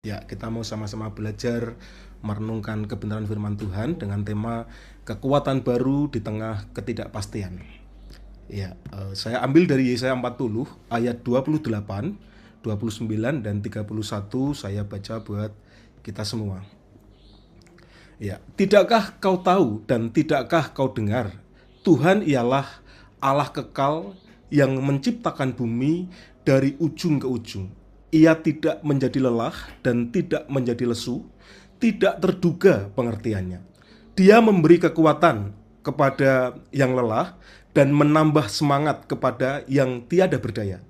Ya, kita mau sama-sama belajar merenungkan kebenaran firman Tuhan dengan tema kekuatan baru di tengah ketidakpastian. Ya, saya ambil dari Yesaya 40 ayat 28, 29 dan 31 saya baca buat kita semua. Ya, tidakkah kau tahu dan tidakkah kau dengar? Tuhan ialah Allah kekal yang menciptakan bumi dari ujung ke ujung. Ia tidak menjadi lelah dan tidak menjadi lesu, tidak terduga pengertiannya. Dia memberi kekuatan kepada yang lelah dan menambah semangat kepada yang tiada berdaya.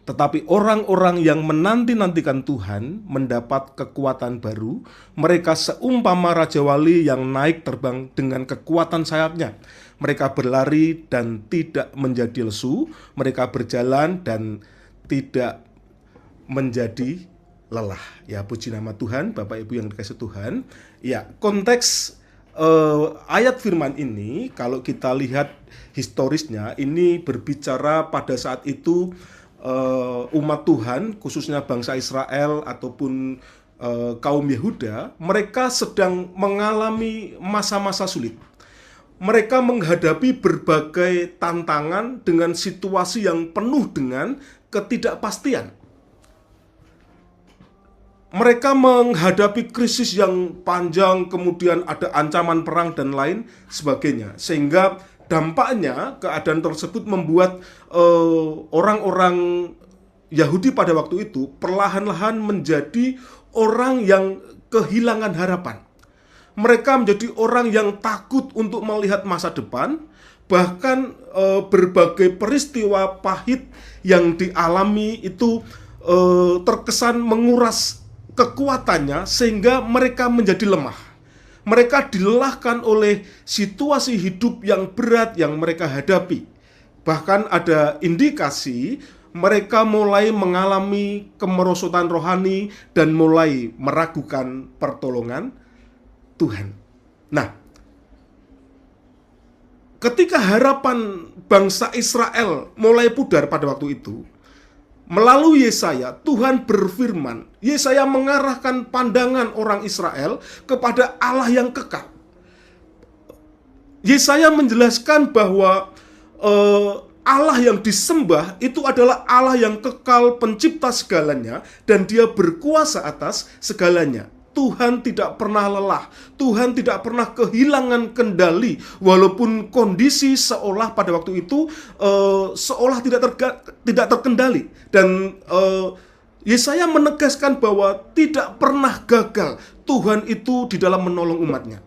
Tetapi orang-orang yang menanti-nantikan Tuhan mendapat kekuatan baru. Mereka seumpama Raja Wali yang naik terbang dengan kekuatan sayapnya. Mereka berlari dan tidak menjadi lesu. Mereka berjalan dan tidak menjadi lelah. Ya, puji nama Tuhan, Bapak Ibu yang dikasihi Tuhan. Ya, konteks ayat firman ini kalau kita lihat historisnya, ini berbicara pada saat itu umat Tuhan, khususnya bangsa Israel ataupun kaum Yehuda, mereka sedang mengalami masa-masa sulit. Mereka menghadapi berbagai tantangan dengan situasi yang penuh dengan ketidakpastian. Mereka menghadapi krisis yang panjang, kemudian ada ancaman perang dan lain sebagainya. Sehingga dampaknya keadaan tersebut membuat orang-orang Yahudi pada waktu itu perlahan-lahan menjadi orang yang kehilangan harapan. Mereka menjadi orang yang takut untuk melihat masa depan. Bahkan berbagai peristiwa pahit yang dialami itu terkesan menguras kekuatannya sehingga mereka menjadi lemah. Mereka dilelahkan oleh situasi hidup yang berat yang mereka hadapi. Bahkan ada indikasi mereka mulai mengalami kemerosotan rohani dan mulai meragukan pertolongan Tuhan. Nah, ketika harapan bangsa Israel mulai pudar pada waktu itu, melalui Yesaya, Tuhan berfirman. Yesaya mengarahkan pandangan orang Israel kepada Allah yang kekal. Yesaya menjelaskan bahwa Allah yang disembah itu adalah Allah yang kekal, pencipta segalanya, dan Dia berkuasa atas segalanya. Tuhan tidak pernah lelah, Tuhan tidak pernah kehilangan kendali, walaupun kondisi seolah pada waktu itu seolah tidak terkendali. Dan Yesaya menegaskan bahwa tidak pernah gagal Tuhan itu di dalam menolong umatnya.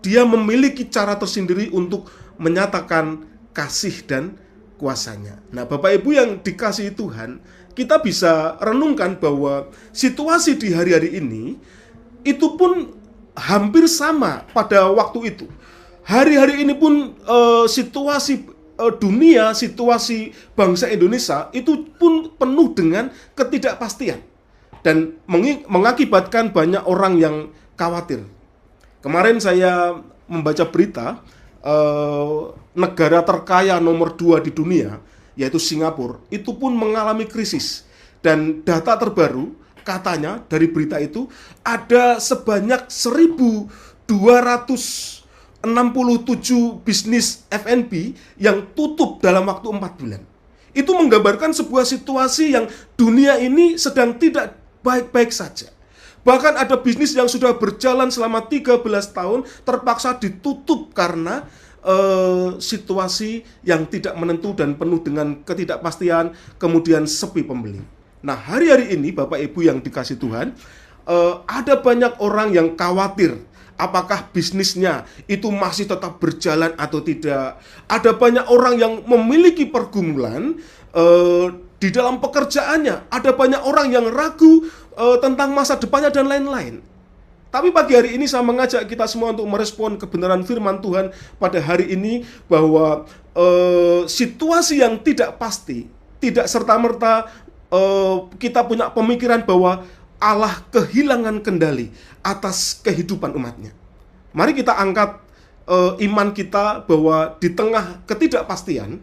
Dia memiliki cara tersendiri untuk menyatakan kasih dan kuasanya. Nah, Bapak Ibu yang dikasihi Tuhan, kita bisa renungkan bahwa situasi di hari-hari ini itu pun hampir sama pada waktu itu. Hari-hari ini pun situasi dunia, situasi bangsa Indonesia itu pun penuh dengan ketidakpastian dan mengakibatkan banyak orang yang khawatir. Kemarin saya membaca berita negara terkaya nomor 2 di dunia, yaitu Singapura, itu pun mengalami krisis. Dan data terbaru katanya dari berita itu ada sebanyak 1.267 bisnis F&B yang tutup dalam waktu 4 bulan. Itu menggambarkan sebuah situasi yang dunia ini sedang tidak baik-baik saja. Bahkan ada bisnis yang sudah berjalan selama 13 tahun terpaksa ditutup karena situasi yang tidak menentu dan penuh dengan ketidakpastian, kemudian sepi pembeli. Nah, hari-hari ini Bapak Ibu yang dikasihi Tuhan, ada banyak orang yang khawatir apakah bisnisnya itu masih tetap berjalan atau tidak. Ada banyak orang yang memiliki pergumulan di dalam pekerjaannya. Ada banyak orang yang ragu tentang masa depannya dan lain-lain. Tapi pagi hari ini saya mengajak kita semua untuk merespon kebenaran firman Tuhan pada hari ini, bahwa situasi yang tidak pasti, tidak serta-merta kita punya pemikiran bahwa Allah kehilangan kendali atas kehidupan umatnya. Mari kita angkat iman kita bahwa di tengah ketidakpastian,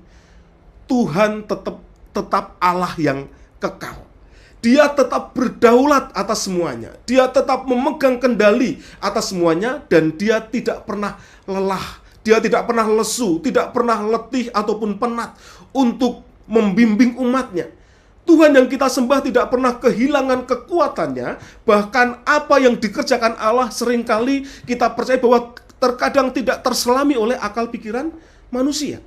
Tuhan tetap Allah yang kekal. Dia tetap berdaulat atas semuanya. Dia tetap memegang kendali atas semuanya, dan dia tidak pernah lelah. Dia tidak pernah lesu, tidak pernah letih ataupun penat untuk membimbing umatnya. Tuhan yang kita sembah tidak pernah kehilangan kekuatannya. Bahkan apa yang dikerjakan Allah seringkali kita percaya bahwa terkadang tidak terselami oleh akal pikiran manusia.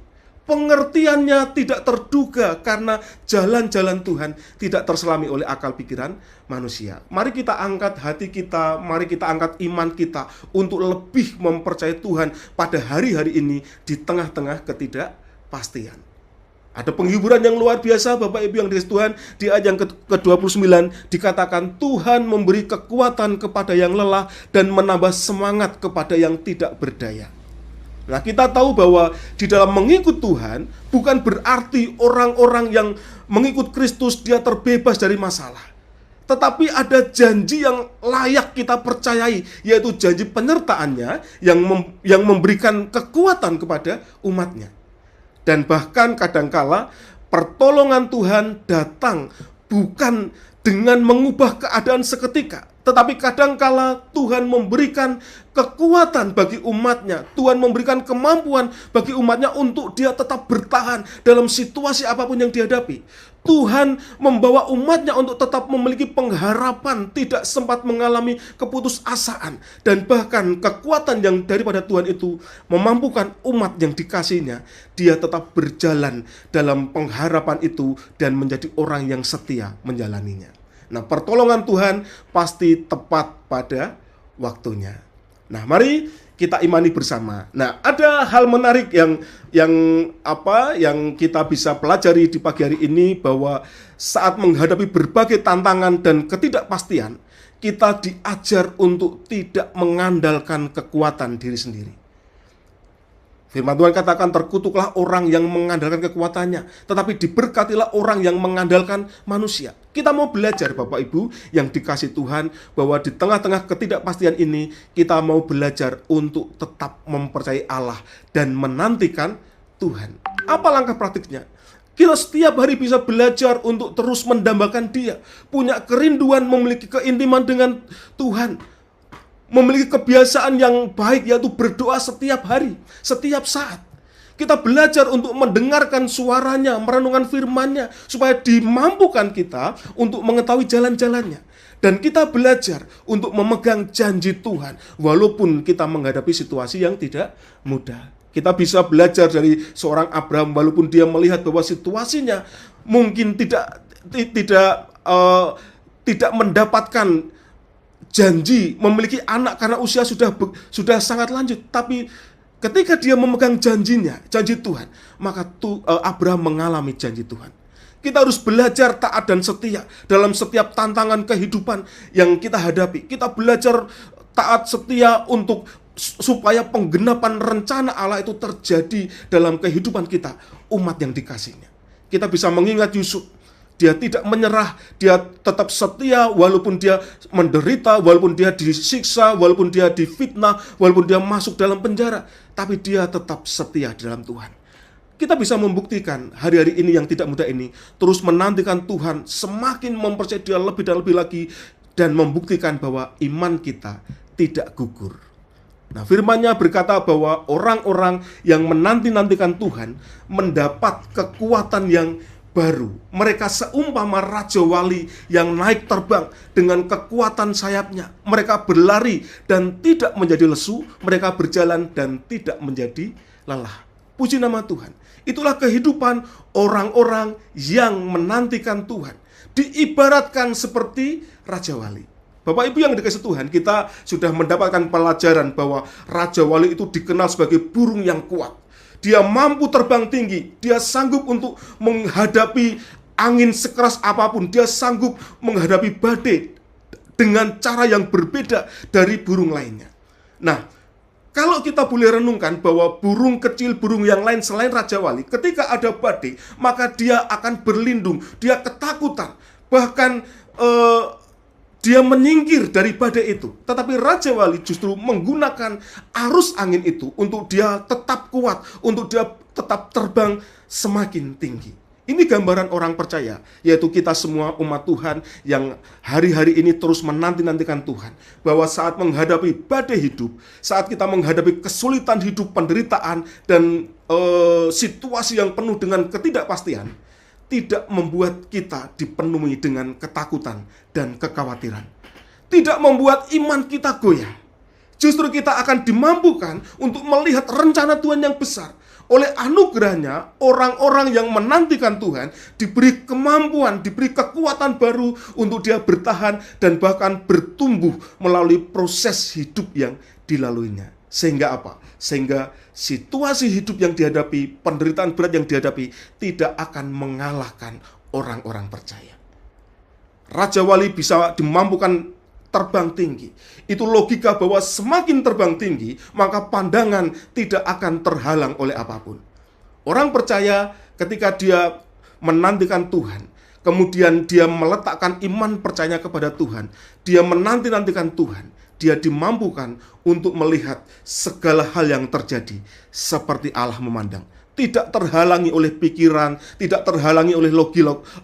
Pengertiannya tidak terduga karena jalan-jalan Tuhan tidak terselami oleh akal pikiran manusia. Mari kita angkat hati kita, mari kita angkat iman kita untuk lebih mempercayai Tuhan pada hari-hari ini di tengah-tengah ketidakpastian. Ada penghiburan yang luar biasa, Bapak Ibu yang dikasihi Tuhan. Di ayat yang ke-29 dikatakan Tuhan memberi kekuatan kepada yang lelah dan menambah semangat kepada yang tidak berdaya. Nah, kita tahu bahwa di dalam mengikut Tuhan bukan berarti orang-orang yang mengikut Kristus dia terbebas dari masalah. Tetapi ada janji yang layak kita percayai, yaitu janji penyertaannya yang memberikan kekuatan kepada umatnya. Dan bahkan kadangkala pertolongan Tuhan datang bukan dengan mengubah keadaan seketika, tetapi kadangkala Tuhan memberikan kekuatan bagi umatnya. Tuhan memberikan kemampuan bagi umatnya untuk dia tetap bertahan dalam situasi apapun yang dihadapi. Tuhan membawa umatnya untuk tetap memiliki pengharapan, tidak sempat mengalami keputusasaan. Dan bahkan kekuatan yang daripada Tuhan itu memampukan umat yang dikasihnya, dia tetap berjalan dalam pengharapan itu dan menjadi orang yang setia menjalaninya. Nah, pertolongan Tuhan pasti tepat pada waktunya. Nah, mari kita imani bersama. Nah, ada hal menarik yang kita bisa pelajari di pagi hari ini, bahwa saat menghadapi berbagai tantangan dan ketidakpastian, kita diajar untuk tidak mengandalkan kekuatan diri sendiri. Firman Tuhan katakan, terkutuklah orang yang mengandalkan kekuatannya, tetapi diberkatilah orang yang mengandalkan manusia. Kita mau belajar, Bapak Ibu yang dikasihi Tuhan, bahwa di tengah-tengah ketidakpastian ini, kita mau belajar untuk tetap mempercayai Allah dan menantikan Tuhan. Apa langkah praktiknya? Kita setiap hari bisa belajar untuk terus mendambakan Dia, punya kerinduan memiliki keintiman dengan Tuhan, memiliki kebiasaan yang baik, yaitu berdoa setiap hari, setiap saat. Kita belajar untuk mendengarkan suaranya, merenungkan firman-Nya, supaya dimampukan kita untuk mengetahui jalan-jalannya. Dan kita belajar untuk memegang janji Tuhan, walaupun kita menghadapi situasi yang tidak mudah. Kita bisa belajar dari seorang Abraham, walaupun dia melihat bahwa situasinya mungkin tidak mendapatkan janji memiliki anak karena usia sudah sangat lanjut, tapi ketika dia memegang janjinya, janji Tuhan, maka Abraham mengalami janji Tuhan. Kita harus belajar taat dan setia dalam setiap tantangan kehidupan yang kita hadapi. Kita belajar taat setia supaya penggenapan rencana Allah itu terjadi dalam kehidupan kita, umat yang dikasihnya. Kita bisa mengingat Yusuf. Dia tidak menyerah, dia tetap setia walaupun dia menderita, walaupun dia disiksa, walaupun dia difitnah, walaupun dia masuk dalam penjara, tapi dia tetap setia dalam Tuhan. Kita bisa membuktikan hari-hari ini yang tidak mudah ini, terus menantikan Tuhan, semakin mempercayai Dia lebih dan lebih lagi, dan membuktikan bahwa iman kita tidak gugur. Nah, firman-Nya berkata bahwa orang-orang yang menanti-nantikan Tuhan mendapat kekuatan yang baru. Mereka seumpama raja wali yang naik terbang dengan kekuatan sayapnya. Mereka berlari dan tidak menjadi lesu, mereka berjalan dan tidak menjadi lelah. Puji nama Tuhan. Itulah kehidupan orang-orang yang menantikan Tuhan. Diibaratkan seperti raja wali. Bapak Ibu yang dikasihi Tuhan, kita sudah mendapatkan pelajaran bahwa raja wali itu dikenal sebagai burung yang kuat. Dia mampu terbang tinggi, dia sanggup untuk menghadapi angin sekeras apapun, dia sanggup menghadapi badai dengan cara yang berbeda dari burung lainnya. Nah, kalau kita boleh renungkan bahwa burung kecil, burung yang lain selain raja wali, ketika ada badai, maka dia akan berlindung, dia ketakutan, bahkan dia menyingkir dari badai itu. Tetapi raja wali justru menggunakan arus angin itu untuk dia tetap kuat, untuk dia tetap terbang semakin tinggi. Ini gambaran orang percaya, yaitu kita semua umat Tuhan yang hari-hari ini terus menanti-nantikan Tuhan. Bahwa saat menghadapi badai hidup, saat kita menghadapi kesulitan hidup, penderitaan, dan situasi yang penuh dengan ketidakpastian, tidak membuat kita dipenuhi dengan ketakutan dan kekhawatiran. Tidak membuat iman kita goyah. Justru kita akan dimampukan untuk melihat rencana Tuhan yang besar. Oleh anugerahnya, orang-orang yang menantikan Tuhan diberi kemampuan, diberi kekuatan baru untuk dia bertahan dan bahkan bertumbuh melalui proses hidup yang dilaluinya. Sehingga apa? Sehingga situasi hidup yang dihadapi, penderitaan berat yang dihadapi tidak akan mengalahkan orang-orang percaya. Raja Wali bisa dimampukan terbang tinggi. Itu logika bahwa semakin terbang tinggi, maka pandangan tidak akan terhalang oleh apapun. Orang percaya ketika dia menantikan Tuhan, kemudian dia meletakkan iman percaya kepada Tuhan, dia menanti-nantikan Tuhan, dia dimampukan untuk melihat segala hal yang terjadi seperti Allah memandang. Tidak terhalangi oleh pikiran, tidak terhalangi oleh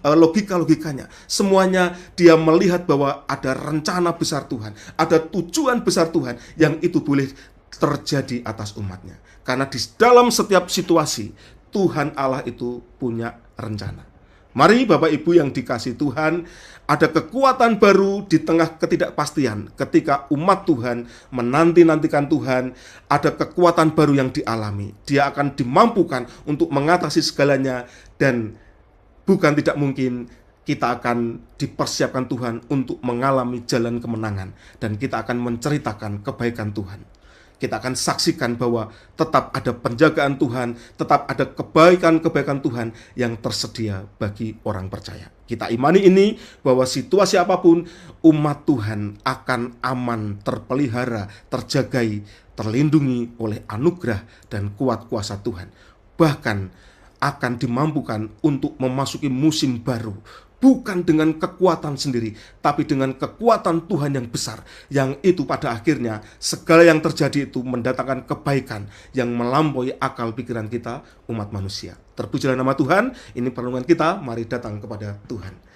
logika-logikanya. Semuanya dia melihat bahwa ada rencana besar Tuhan, ada tujuan besar Tuhan yang itu boleh terjadi atas umatnya. Karena di dalam setiap situasi, Tuhan Allah itu punya rencana. Mari Bapak Ibu yang dikasihi Tuhan, ada kekuatan baru di tengah ketidakpastian. Ketika umat Tuhan menanti-nantikan Tuhan, ada kekuatan baru yang dialami. Dia akan dimampukan untuk mengatasi segalanya, dan bukan tidak mungkin kita akan dipersiapkan Tuhan untuk mengalami jalan kemenangan, dan kita akan menceritakan kebaikan Tuhan. Kita akan saksikan bahwa tetap ada penjagaan Tuhan, tetap ada kebaikan-kebaikan Tuhan yang tersedia bagi orang percaya. Kita imani ini, bahwa situasi apapun, umat Tuhan akan aman, terpelihara, terjagai, terlindungi oleh anugerah dan kuat kuasa Tuhan. Bahkan akan dimampukan untuk memasuki musim baru, bukan dengan kekuatan sendiri, tapi dengan kekuatan Tuhan yang besar, yang itu pada akhirnya segala yang terjadi itu mendatangkan kebaikan yang melampaui akal pikiran kita, umat manusia. Terpujilah nama Tuhan. Ini perlindungan kita, mari datang kepada Tuhan.